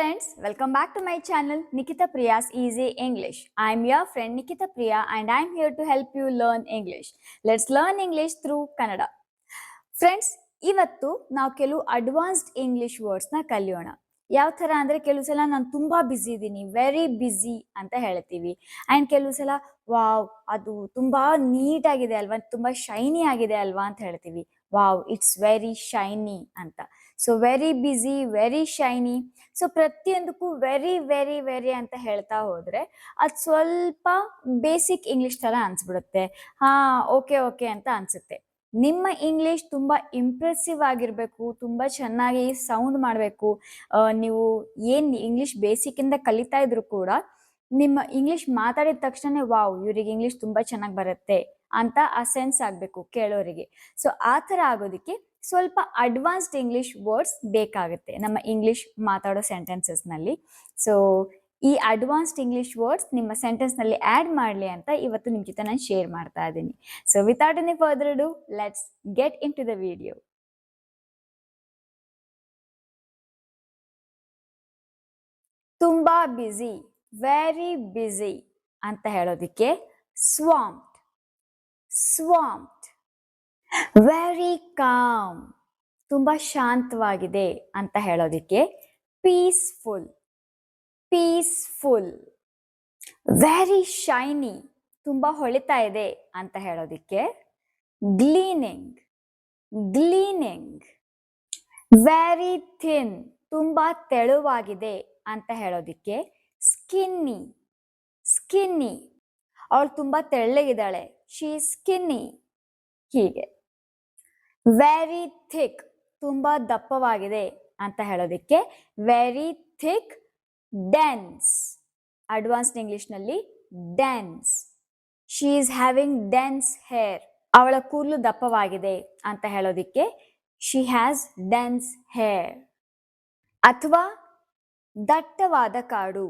friends, welcome back to my channel Nikita Priya's Easy English. I am your friend Nikita Priya and I am here to help you learn English. Let's learn English through Kannada. Friends, ಇವತ್ತು ನಾವು ಕೆಲವು advanced English ವರ್ಡ್ಸ್ನ ಕಲಿಯೋಣ. ಯಾವ ಥರ ಅಂದರೆ ಕೆಲವು ಸಲ ನಾನು ತುಂಬ ಬ್ಯುಸಿ ಇದ್ದೀನಿ, ವೆರಿ ಬ್ಯುಸಿ ಅಂತ ಹೇಳ್ತೀವಿ. ಆ್ಯಂಡ್ ಕೆಲವು ಸಲ ವಾವ್ ಅದು ತುಂಬ ನೀಟಾಗಿದೆ ಅಲ್ವಾ, ತುಂಬ ಶೈನಿ ಆಗಿದೆ ಅಲ್ವಾ ಅಂತ ಹೇಳ್ತೀವಿ. ವಾವ್ ಇಟ್ಸ್ ವೆರಿ ಶೈನಿ ಅಂತ. So very busy, very shiny. So ಪ್ರತಿಯೊಂದಕ್ಕೂ ವೆರಿ ವೆರಿ ವೆರಿ ಅಂತ ಹೇಳ್ತಾ ಹೋದರೆ ಅದು ಸ್ವಲ್ಪ ಬೇಸಿಕ್ ಇಂಗ್ಲಿಷ್ ಥರ ಅನ್ಸ್ಬಿಡುತ್ತೆ. ಹಾಂ ಓಕೆ ಓಕೆ ಅಂತ ಅನಿಸುತ್ತೆ. ನಿಮ್ಮ ಇಂಗ್ಲಿಷ್ ತುಂಬ ಇಂಪ್ರೆಸಿವ್ ಆಗಿರಬೇಕು, ತುಂಬ ಚೆನ್ನಾಗಿ ಸೌಂಡ್ ಮಾಡಬೇಕು. ನೀವು ಏನು ಇಂಗ್ಲಿಷ್ ಬೇಸಿಕ್ಕಿಂದ ಕಲಿತಾ ಇದ್ರು ಕೂಡ ನಿಮ್ಮ ಇಂಗ್ಲಿಷ್ ಮಾತಾಡಿದ ತಕ್ಷಣ ವಾವ್ ಇವರಿಗೆ ಇಂಗ್ಲಿಷ್ ತುಂಬ ಚೆನ್ನಾಗಿ ಬರುತ್ತೆ ಅಂತ ಆ ಸೆನ್ಸ್ ಆಗಬೇಕು ಕೇಳೋರಿಗೆ. ಸೊ ಆ ಥರ ಆಗೋದಕ್ಕೆ ಸ್ವಲ್ಪ ಅಡ್ವಾನ್ಸ್ಡ್ ಇಂಗ್ಲಿಷ್ ವರ್ಡ್ಸ್ ಬೇಕಾಗುತ್ತೆ ನಮ್ಮ ಇಂಗ್ಲಿಷ್ ಮಾತಾಡೋ ಸೆಂಟೆನ್ಸಸ್ನಲ್ಲಿ. ಸೊ ಈ ಅಡ್ವಾನ್ಸ್ಡ್ ಇಂಗ್ಲಿಷ್ ವರ್ಡ್ಸ್ ನಿಮ್ಮ ಸೆಂಟೆನ್ಸ್ನಲ್ಲಿ ಆ್ಯಡ್ ಮಾಡಲಿ ಅಂತ ಇವತ್ತು ನಿಮ್ಮ ಜೊತೆ ನಾನು ಶೇರ್ ಮಾಡ್ತಾ ಇದ್ದೀನಿ. So without any further ado let's get into the video. ತುಂಬಾ ಬ್ಯುಸಿ, ವೆರಿ ಬ್ಯುಸಿ ಅಂತ ಹೇಳೋದಕ್ಕೆ ಸ್ವಾಂಪ್ಡ್, ಸ್ವಾಂಪ್ಡ್. ವೆರಿ ಕಾಮ್, ತುಂಬ ಶಾಂತವಾಗಿದೆ ಅಂತ ಹೇಳೋದಕ್ಕೆ ಪೀಸ್ಫುಲ್, ಪೀಸ್ಫುಲ್. ವೆರಿ ಶೈನಿ, ತುಂಬ ಹೊಳಿತಾ ಇದೆ ಅಂತ ಹೇಳೋದಕ್ಕೆ ಗ್ಲೀನಿಂಗ್, ಗ್ಲೀನಿಂಗ್. ವೆರಿ ಥಿನ್, ತುಂಬ ತೆಳುವಾಗಿದೆ ಅಂತ ಹೇಳೋದಕ್ಕೆ ಸ್ಕಿನ್ನಿ, ಸ್ಕಿನ್ನಿ. ಅವಳು ತುಂಬ ತೆಳ್ಳಗಿದ್ದಾಳೆ, ಶಿ ಸ್ಕಿನ್ನಿ. ಹೀಗೆ ವೆರಿ ಥಿಕ್, ತುಂಬ ದಪ್ಪವಾಗಿದೆ ಅಂತ ಹೇಳೋದಕ್ಕೆ ವೆರಿ ಥಿಕ್. ಡೆನ್ಸ್, ಅಡ್ವಾನ್ಸ್ಡ್ ಇಂಗ್ಲಿಷ್ನಲ್ಲಿ dense. She is having dense hair, ಅವಳ ಕೂದಲು ದಪ್ಪವಾಗಿದೆ ಅಂತ ಹೇಳೋದಕ್ಕೆ ಶಿ ಹ್ಯಾಸ್ ಡೆನ್ಸ್ ಹೇರ್. ಅಥವಾ ದಟ್ಟವಾದ ಕಾಡು,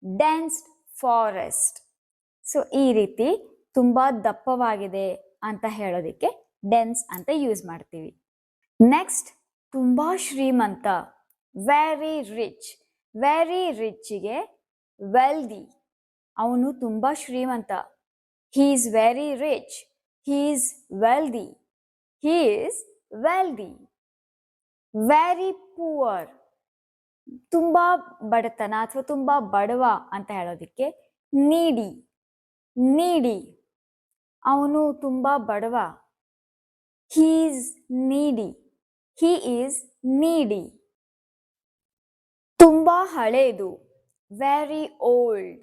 ಡೆನ್ಸ್ಡ್ ಫಾರೆಸ್ಟ್. ಸೊ ಈ ರೀತಿ ತುಂಬ ದಪ್ಪವಾಗಿದೆ ಅಂತ ಹೇಳೋದಕ್ಕೆ ಡೆನ್ಸ್ ಅಂತ ಯೂಸ್ ಮಾಡ್ತೀವಿ. ನೆಕ್ಸ್ಟ್ ತುಂಬ ಶ್ರೀಮಂತ, ವೆರಿ ರಿಚ್. ವೆರಿ ರಿಚ್ಗೆ ವೆಲ್ದಿ, ಅವನು ತುಂಬ ಶ್ರೀಮಂತ. He is very rich, he is wealthy, he is wealthy. Very poor, ತುಂಬ ಬಡತನ ಅಥವಾ ತುಂಬ ಬಡವ ಅಂತ ಹೇಳೋದಕ್ಕೆ ನೀಡಿ, ನೀಡಿ. ಅವನು ತುಂಬ ಬಡವ, ಹೀ ಈಸ್ ನೀಡಿ, ಹೀ ಈಸ್ ನೀಡಿ. ತುಂಬ ಹಳೇದು, ವೆರಿ ಓಲ್ಡ್.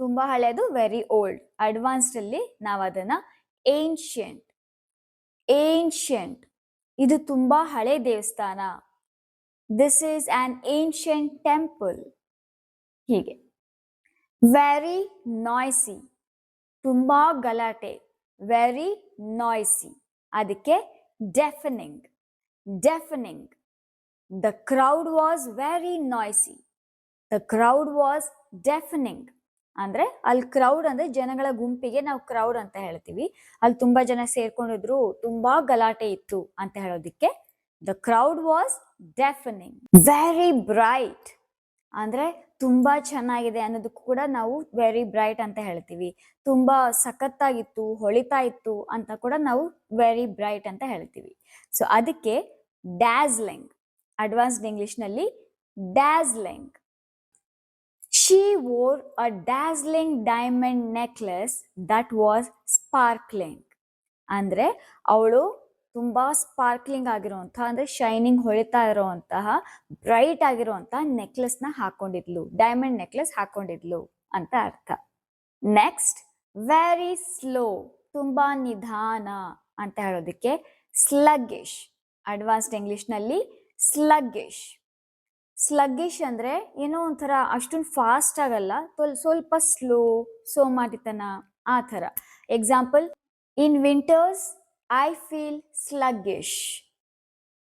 ತುಂಬ ಹಳೇದು ವೆರಿ ಓಲ್ಡ್. ಅಡ್ವಾನ್ಸ್ಡಲ್ಲಿ ನಾವು ಅದನ್ನು ಏನ್ಷಿಯಂಟ್, ಏನ್ಷಿಯಂಟ್. ಇದು ತುಂಬ ಹಳೆ ದೇವಸ್ಥಾನ, this is an ancient temple. ಹೀಗೆ ವೆರಿ ನಾಯ್ಸಿ, ತುಂಬ ಗಲಾಟೆ, ವೆರಿ ನಾಯ್ಸಿ. ಅದಕ್ಕೆ deafening, deafening. The crowd was very noisy, the crowd was deafening. ಅಂದರೆ ಅಲ್ಲಿ ಕ್ರೌಡ್ ಅಂದರೆ ಜನಗಳ ಗುಂಪಿಗೆ ನಾವು ಕ್ರೌಡ್ ಅಂತ ಹೇಳ್ತೀವಿ. ಅಲ್ಲಿ ತುಂಬ ಜನ ಸೇರ್ಕೊಂಡಿದ್ರು, ತುಂಬ ಗಲಾಟೆ ಇತ್ತು ಅಂತ ಹೇಳೋದಕ್ಕೆ the crowd was deafening. Very bright ಅಂದರೆ ತುಂಬ ಚೆನ್ನಾಗಿದೆ ಅನ್ನೋದಕ್ಕೂ ಕೂಡ ನಾವು ವೆರಿ ಬ್ರೈಟ್ ಅಂತ ಹೇಳ್ತೀವಿ. ತುಂಬ ಸಖತ್ತಾಗಿತ್ತು, ಹೊಳಿತಾ ಇತ್ತು ಅಂತ ಕೂಡ ನಾವು ವೆರಿ ಬ್ರೈಟ್ ಅಂತ ಹೇಳ್ತೀವಿ. ಸೊ ಅದಕ್ಕೆ ಡ್ಯಾಸ್ಲಿಂಗ್, ಅಡ್ವಾನ್ಸ್ಡ್ ಇಂಗ್ಲಿಷ್ನಲ್ಲಿ ಡ್ಯಾಸ್ಲಿಂಗ್. She wore a dazzling diamond necklace that was sparkling. ಅಂದರೆ ಅವಳು ತುಂಬ ಸ್ಪಾರ್ಕ್ಲಿಂಗ್ ಆಗಿರುವಂಥ ಅಂದರೆ ಶೈನಿಂಗ್ ಹೊಳಿತಾ ಇರೋವಂತಹ ಬ್ರೈಟ್ ಆಗಿರುವಂತಹ ನೆಕ್ಲೆಸ್ನ ಹಾಕೊಂಡಿದ್ಲು, ಡೈಮಂಡ್ ನೆಕ್ಲೆಸ್ ಹಾಕೊಂಡಿದ್ಲು ಅಂತ ಅರ್ಥ. ನೆಕ್ಸ್ಟ್ ವೆರಿ ಸ್ಲೋ, ತುಂಬ ನಿಧಾನ ಅಂತ ಹೇಳೋದಕ್ಕೆ ಸ್ಲಗ್ಗಿಶ್. ಅಡ್ವಾನ್ಸ್ಡ್ ಇಂಗ್ಲಿಷ್ನಲ್ಲಿ ಸ್ಲಗ್ಗಿಶ್. ಸ್ಲಗ್ಗಿಶ್ ಅಂದರೆ ಏನೋ ಒಂಥರ ಅಷ್ಟೊಂದು ಫಾಸ್ಟ್ ಆಗಲ್ಲ, ಸ್ವಲ್ಪ ಸ್ಲೋ, ಸೋಮಾರಿತನ ಆ ಥರ. Example, in winters I feel sluggish.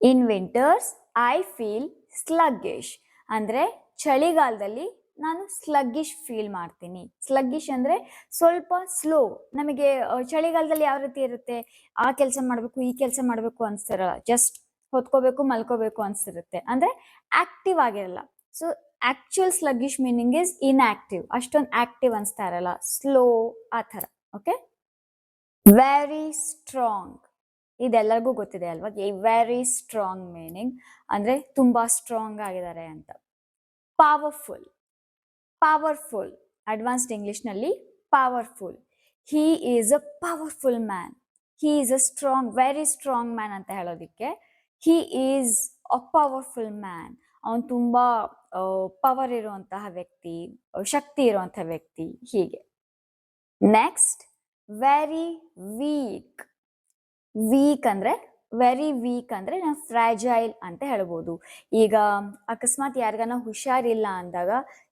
In winters I feel sluggish ಅಂದರೆ ಚಳಿಗಾಲದಲ್ಲಿ ನಾನು ಸ್ಲಗ್ಗಿಶ್ ಫೀಲ್ ಮಾಡ್ತೀನಿ. ಸ್ಲಗ್ಗಿಶ್ ಅಂದರೆ ಸ್ವಲ್ಪ ಸ್ಲೋ. ನಮಗೆ ಚಳಿಗಾಲದಲ್ಲಿ ಯಾವ ರೀತಿ ಇರುತ್ತೆ, ಆ ಕೆಲಸ ಮಾಡಬೇಕು ಈ ಕೆಲಸ ಮಾಡಬೇಕು ಅನಿಸ್ತಿರಲ್ಲ, ಜಸ್ಟ್ ಹೊತ್ಕೋಬೇಕು ಮಲ್ಕೋಬೇಕು ಅನಿಸ್ತಿರುತ್ತೆ, ಅಂದರೆ ಆಕ್ಟಿವ್ ಆಗಿರಲ್ಲ. So actual sluggish meaning is inactive, ಅಷ್ಟೊಂದು ಆಕ್ಟಿವ್ ಅನ್ಸ್ತಾ ಇರಲ್ಲ, ಸ್ಲೋ ಆ ಥರ. ಓಕೆ, ವೆರಿ ಸ್ಟ್ರಾಂಗ್ ಇದೆಲ್ಲರಿಗೂ ಗೊತ್ತಿದೆ ಅಲ್ವಾ. ವೆರಿ ಸ್ಟ್ರಾಂಗ್ ಮೀನಿಂಗ್ ಅಂದ್ರೆ ತುಂಬಾ ಸ್ಟ್ರಾಂಗ್ ಆಗಿದ್ದಾರೆ ಅಂತ. ಪವರ್ಫುಲ್, ಪವರ್ಫುಲ್ ಅಡ್ವಾನ್ಸ್ಡ್ ಇಂಗ್ಲಿಷ್ ನಲ್ಲಿ powerful. He is a powerful man, he is a strong, very strong man ಅಂತ ಹೇಳೋದಿಕ್ಕೆ he is a powerful man, ಅವನು ತುಂಬಾ ಪವರ್ ಇರುವಂತಹ ವ್ಯಕ್ತಿ, ಶಕ್ತಿ ಇರುವಂತಹ ವ್ಯಕ್ತಿ, ಹೀಗೆ. Next, very weak. ವೀಕ್ ಅಂದ್ರೆ ವೆರಿ ವೀಕ್ ಅಂದ್ರೆ ನಾವು ಫ್ರಾಜೈಲ್ ಅಂತ ಹೇಳ್ಬೋದು. ಈಗ ಅಕಸ್ಮಾತ್ ಯಾರಿಗಾನ ಹುಷಾರಿಲ್ಲ ಅಂದಾಗ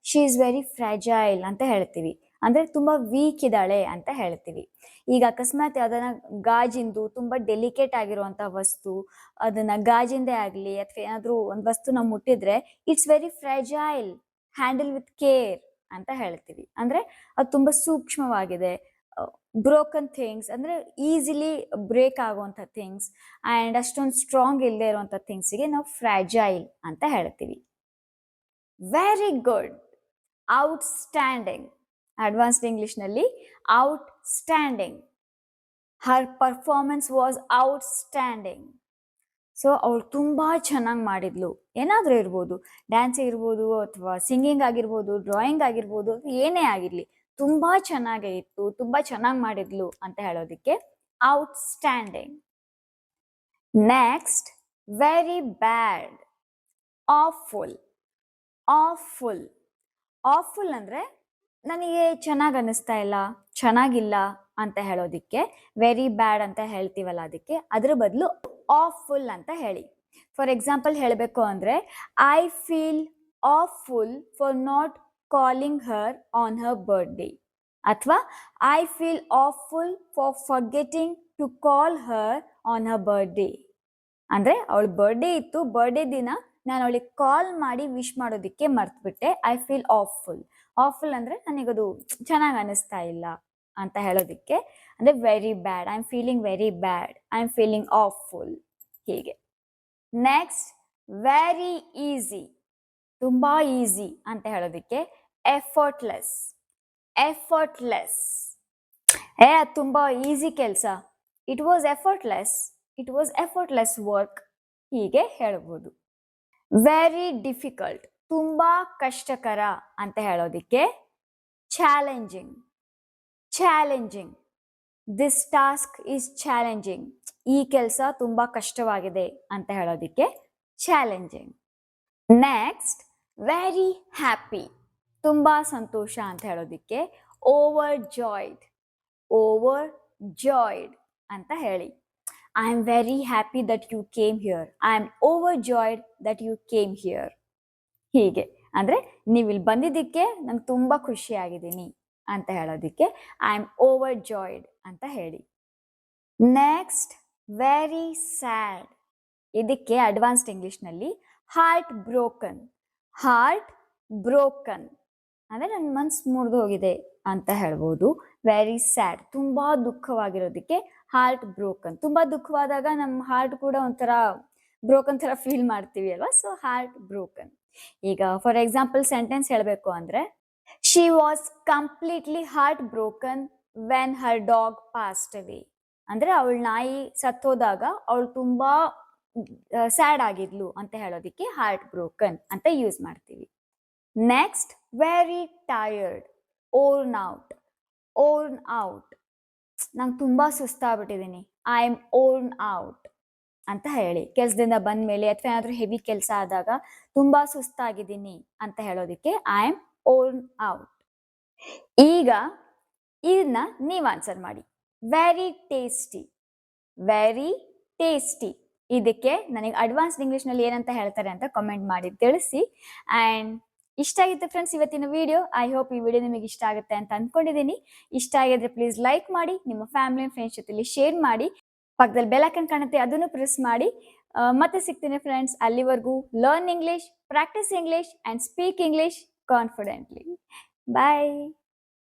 ಶಿ ಇಸ್ ವೆರಿ ಫ್ರಾಜೈಲ್ ಅಂತ ಹೇಳ್ತೀವಿ, ಅಂದ್ರೆ ತುಂಬಾ ವೀಕ್ ಇದ್ದಾಳೆ ಅಂತ ಹೇಳ್ತೀವಿ. ಈಗ ಅಕಸ್ಮಾತ್ ಯಾವ್ದನ್ನ ಗಾಜಿಂದು ತುಂಬಾ ಡೆಲಿಕೇಟ್ ಆಗಿರುವಂತ ವಸ್ತು, ಅದನ್ನ ಗಾಜಿಂದೇ ಆಗ್ಲಿ ಅಥವಾ ಏನಾದ್ರೂ ಒಂದು ವಸ್ತು ನಾವು ಮುಟ್ಟಿದ್ರೆ it's very fragile, handle with care ಅಂತ ಹೇಳ್ತೀವಿ. ಅಂದ್ರೆ ಅದು ತುಂಬಾ ಸೂಕ್ಷ್ಮವಾಗಿದೆ. ಬ್ರೋಕನ್ ಥಿಂಗ್ಸ್ ಅಂದ್ರೆ ಈಸಿಲಿ ಬ್ರೇಕ್ ಆಗುವಂಥ ಥಿಂಗ್ಸ್ ಅಂಡ್ ಅಷ್ಟೊಂದು ಸ್ಟ್ರಾಂಗ್ ಇಲ್ಲದೆ ಇರುವಂಥ ಥಿಂಗ್ಸ್ಗೆ ನಾವು ಫ್ರಾಜೈಲ್ ಅಂತ ಹೇಳ್ತೀವಿ. ವೆರಿ ಗುಡ್, ಔಟ್ಸ್ಟ್ಯಾಂಡಿಂಗ್ ಅಡ್ವಾನ್ಸ್ಡ್ ಇಂಗ್ಲಿಷ್ನಲ್ಲಿ outstanding. Her performance was outstanding. So ಅವಳು ತುಂಬಾ ಚೆನ್ನಾಗಿ ಮಾಡಿದ್ಲು, ಏನಾದರೂ ಇರ್ಬೋದು, ಡ್ಯಾನ್ಸ್ ಇರ್ಬೋದು ಅಥವಾ ಸಿಂಗಿಂಗ್ ಆಗಿರ್ಬೋದು, ಡ್ರಾಯಿಂಗ್ ಆಗಿರ್ಬೋದು, ಏನೇ ಆಗಿರ್ಲಿ, ತುಂಬಾ ಚೆನ್ನಾಗೇ ಇತ್ತು, ತುಂಬಾ ಚೆನ್ನಾಗಿ ಮಾಡಿದ್ಲು ಅಂತ ಹೇಳೋದಿಕ್ಕೆ outstanding. Next, very bad, awful. Awful, awful ಅಂದ್ರೆ ನನಗೆ ಚೆನ್ನಾಗಿ ಅನ್ನಿಸ್ತಾ ಇಲ್ಲ, ಚೆನ್ನಾಗಿಲ್ಲ ಅಂತ ಹೇಳೋದಿಕ್ಕೆ ವೆರಿ ಬ್ಯಾಡ್ ಅಂತ ಹೇಳ್ತೀವಲ್ಲ, ಅದಕ್ಕೆ ಅದ್ರ ಬದಲು ಆಫುಲ್ ಅಂತ ಹೇಳಿ. ಫಾರ್ ಎಕ್ಸಾಂಪಲ್ ಹೇಳಬೇಕು ಅಂದ್ರೆ, I feel awful for not calling her on her birthday, ಅಥವಾ I feel awful for forgetting to call her on her birthday. ಅಂದ್ರೆ ಅವಳ ಬರ್ಡೇ ಇತ್ತು, ಬರ್ಡೇ ದಿನ ನಾನು ಅವಳಿಗೆ ಕಾಲ್ ಮಾಡಿ ವಿಶ್ ಮಾಡೋದಿಕ್ಕೆ ಮರ್ತ್ಬಿಟ್ಟೆ, ಐ ಫೀಲ್ ಆಫುಲ್. ಆಫುಲ್ ಅಂದ್ರೆ ನನಗದು ಚೆನ್ನಾಗಿ ಅನಿಸ್ತಾ ಇಲ್ಲ ಅಂತ ಹೇಳೋದಿಕ್ಕೆ, ಅಂದ್ರೆ very bad, I am feeling very bad, I am feeling awful, ಹೀಗೆ. ನೆಕ್ಸ್ಟ್, ವೆರಿ ಈಸಿ, ತುಂಬಾ ಈಸಿ ಅಂತ ಹೇಳೋದಿಕ್ಕೆ ಎಫರ್ಟ್ಲೆಸ್. ಎಫರ್ಟ್ಲೆಸ್, ಅದು ತುಂಬಾ ಈಸಿ ಕೆಲಸ, it was effortless, it was effortless work, ಹೀಗೆ ಹೇಳ್ಬೋದು. ವೆರಿ ಡಿಫಿಕಲ್ಟ್, ತುಂಬಾ ಕಷ್ಟಕರ ಅಂತ ಹೇಳೋದಿಕ್ಕೆ challenging. Challenging, this task is challenging, ಈ ಕೆಲಸ ತುಂಬಾ ಕಷ್ಟವಾಗಿದೆ ಅಂತ ಹೇಳೋದಿಕ್ಕೆ ಚಾಲೆಂಜಿಂಗ್. ನೆಕ್ಸ್ಟ್, ವೆರಿ ಹ್ಯಾಪಿ, ತುಂಬಾ ಸಂತೋಷ ಅಂತ ಹೇಳೋದಿಕ್ಕೆ ಓವರ್ ಜಾಯ್ಡ್. ಓವರ್ ಜಾಯ್ಡ್ ಅಂತ ಹೇಳಿ. I am very happy that you came here, I am overjoyed that you came here, ಹೀಗೆ. ಅಂದ್ರೆ ನೀವು ಇಲ್ಲಿ ಬಂದಿದ್ದಕ್ಕೆ ನಂಗೆ ತುಂಬಾ ಖುಷಿ ಆಗಿದ್ದೀನಿ ಅಂತ ಹೇಳೋದಿಕ್ಕೆ ಐ ಆಮ್ ಓವರ್ ಜಾಯ್ಡ್ ಅಂತ ಹೇಳಿ. ನೆಕ್ಸ್ಟ್, ವೆರಿ ಸ್ಯಾಡ್, ಇದಕ್ಕೆ ಅಡ್ವಾನ್ಸ್ಡ್ ಇಂಗ್ಲಿಷ್ನಲ್ಲಿ ಹಾರ್ಟ್ ಬ್ರೋಕನ್. ಹಾರ್ಟ್ ಬ್ರೋಕನ್ ಅಂದ್ರೆ ನನ್ನ ಮನ್ಸು ಮುರಿದು ಹೋಗಿದೆ ಅಂತ ಹೇಳ್ಬೋದು. ವೆರಿ ಸ್ಯಾಡ್, ತುಂಬಾ ದುಃಖವಾಗಿರೋದಕ್ಕೆ ಹಾರ್ಟ್ ಬ್ರೋಕನ್. ತುಂಬಾ ದುಃಖವಾದಾಗ ನಮ್ಮ ಹಾರ್ಟ್ ಕೂಡ ಒಂಥರ ಬ್ರೋಕನ್ ತರ ಫೀಲ್ ಮಾಡ್ತೀವಿ ಅಲ್ವಾ, ಸೊ ಹಾರ್ಟ್ ಬ್ರೋಕನ್. ಈಗ ಫಾರ್ ಎಕ್ಸಾಂಪಲ್ ಸೆಂಟೆನ್ಸ್ ಹೇಳಬೇಕು ಅಂದ್ರೆ, she was completely heart broken when Har dog passed ಅವೇ. ಅಂದ್ರೆ ಅವಳ ನಾಯಿ ಸತ್ತೋದಾಗ ಅವಳು ತುಂಬಾ ಸ್ಯಾಡ್ ಆಗಿದ್ಲು ಅಂತ ಹೇಳೋದಿಕ್ಕೆ ಹಾರ್ಟ್ ಬ್ರೋಕನ್ ಅಂತ ಯೂಸ್ ಮಾಡ್ತೀವಿ. Next, very tired, worn out. Worn out, ನಂಗೆ ತುಂಬಾ ಸುಸ್ತಾಗ್ಬಿಟ್ಟಿದ್ದೀನಿ, ಐ ಆಮ್ ಓರ್ನ್ ಔಟ್ ಅಂತ ಹೇಳಿ. ಕೆಲಸದಿಂದ ಬಂದ ಮೇಲೆ ಅಥವಾ ಏನಾದರೂ ಹೆವಿ ಕೆಲಸ ಆದಾಗ ತುಂಬಾ ಸುಸ್ತಾಗಿದ್ದೀನಿ ಅಂತ ಹೇಳೋದಿಕ್ಕೆ ಐ ಆಮ್ ಓರ್ನ್ ಔಟ್. ಈಗ ಇದನ್ನ ನೀವು ಆನ್ಸರ್ ಮಾಡಿ. ವೆರಿ ಟೇಸ್ಟಿ, ವೆರಿ ಟೇಸ್ಟಿ, ಇದಕ್ಕೆ ನನಗೆ ಅಡ್ವಾನ್ಸ್ಡ್ ಇಂಗ್ಲಿಷ್ನಲ್ಲಿ ಏನಂತ ಹೇಳ್ತಾರೆ ಅಂತ ಕಮೆಂಟ್ ಮಾಡಿ ತಿಳಿಸಿ. ಆ್ಯಂಡ್ ಇಷ್ಟ ಆಗಿತ್ತು ಫ್ರೆಂಡ್ಸ್ ಇವತ್ತಿನ ವಿಡಿಯೋ. ಐ ಹೋಪ್ ಈ ವಿಡಿಯೋ ನಿಮಗೆ ಇಷ್ಟ ಆಗುತ್ತೆ ಅಂತ ಅಂದ್ಕೊಂಡಿದ್ದೀನಿ. ಇಷ್ಟ ಆಗಿದ್ರೆ ಪ್ಲೀಸ್ ಲೈಕ್ ಮಾಡಿ, ನಿಮ್ಮ ಫ್ಯಾಮಿಲಿ ಆ್ಯಂಡ್ ಫ್ರೆಂಡ್ಸ್ ಜೊತೆಲಿ ಶೇರ್ ಮಾಡಿ, ಪಕ್ಕದಲ್ಲಿ ಬೆಲ್ ಐಕಾನ್ ಕಾಣುತ್ತೆ ಅದನ್ನು ಪ್ರೆಸ್ ಮಾಡಿ. ಮತ್ತೆ ಸಿಗ್ತೀನಿ ಫ್ರೆಂಡ್ಸ್, ಅಲ್ಲಿವರೆಗೂ learn English, practice English and speak English confidently. Bye.